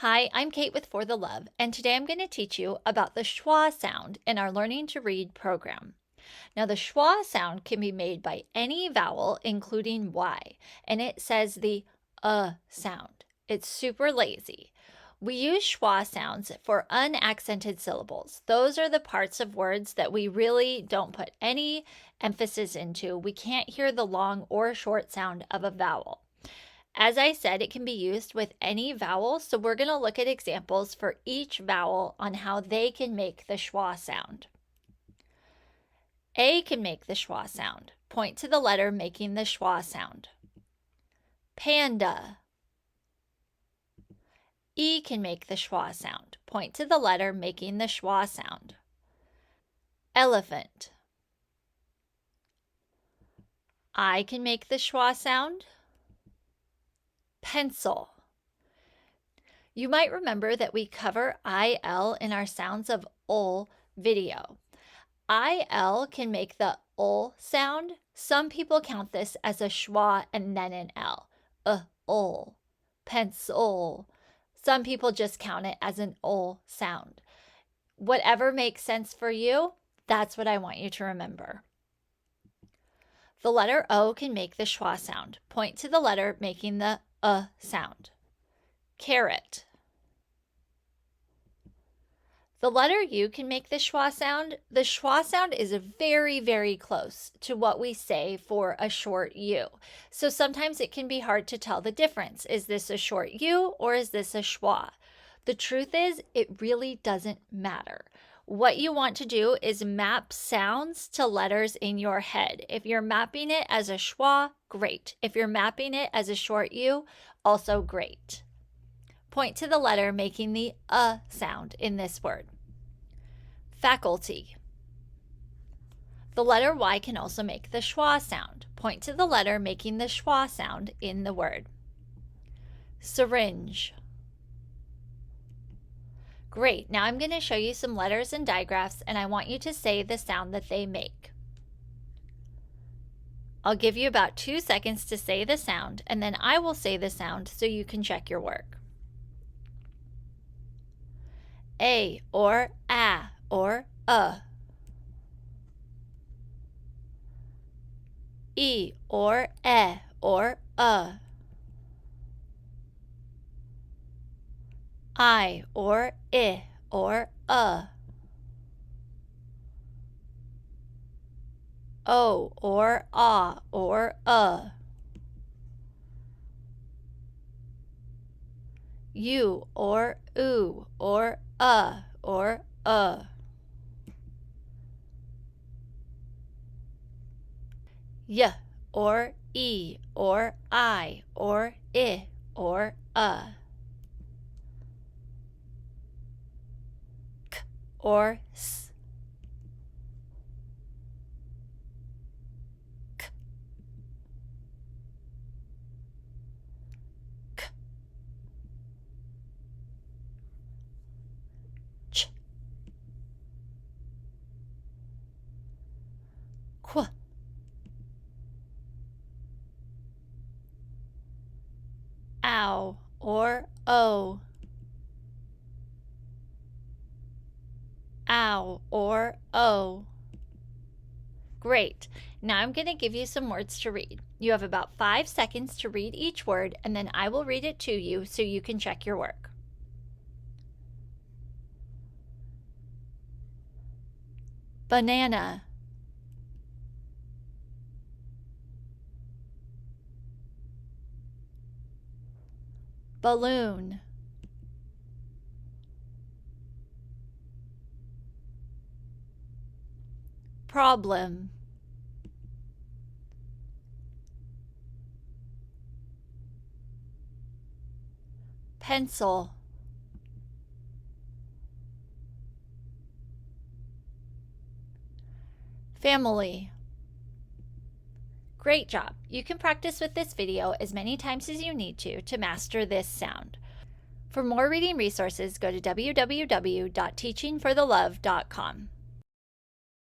Hi, I'm Kate with For the Love, and today I'm going to teach you about the schwa sound in our Learning to Read program. Now, the schwa sound can be made by any vowel, including Y, and it says the sound. It's super lazy. We use schwa sounds for unaccented syllables. Those are the parts of words that we really don't put any emphasis into. We can't hear the long or short sound of a vowel. As I said, it can be used with any vowel, so we're going to look at examples for each vowel on how they can make the schwa sound. A can make the schwa sound. Point to the letter making the schwa sound. Panda. E can make the schwa sound. Point to the letter making the schwa sound. Elephant. I can make the schwa sound. Pencil. You might remember that we cover IL in our Sounds of ul video. IL can make the ul sound. Some people count this as a schwa and then an L. Ul. Pencil. Some people just count it as an ul sound. Whatever makes sense for you, that's what I want you to remember. The letter O can make the schwa sound. Point to the letter making the sound. Carrot. The letter U can make the schwa sound. The schwa sound is very, very close to what we say for a short U. So sometimes it can be hard to tell the difference. Is this a short U or is this a schwa? The truth is, it really doesn't matter. What you want to do is map sounds to letters in your head. If you're mapping it as a schwa, great. If you're mapping it as a short U, also great. Point to the letter making the sound in this word. Faculty. The letter Y can also make the schwa sound. Point to the letter making the schwa sound in the word. Syringe. Great, now I'm going to show you some letters and digraphs, and I want you to say the sound that they make. I'll give you about 2 seconds to say the sound, and then I will say the sound so you can check your work. A or a or E or e or I or I or O or ah or U or oo or or Y or E or I or or K or S. K. K. Ch. Qu. Ow or O. Ow or O. Great. Now I'm going to give you some words to read. You have about 5 seconds to read each word, and then I will read it to you so you can check your work. Banana. Balloon. Problem. Pencil. Family. Great job! You can practice with this video as many times as you need to master this sound. For more reading resources, go to www.teachingforthelove.com.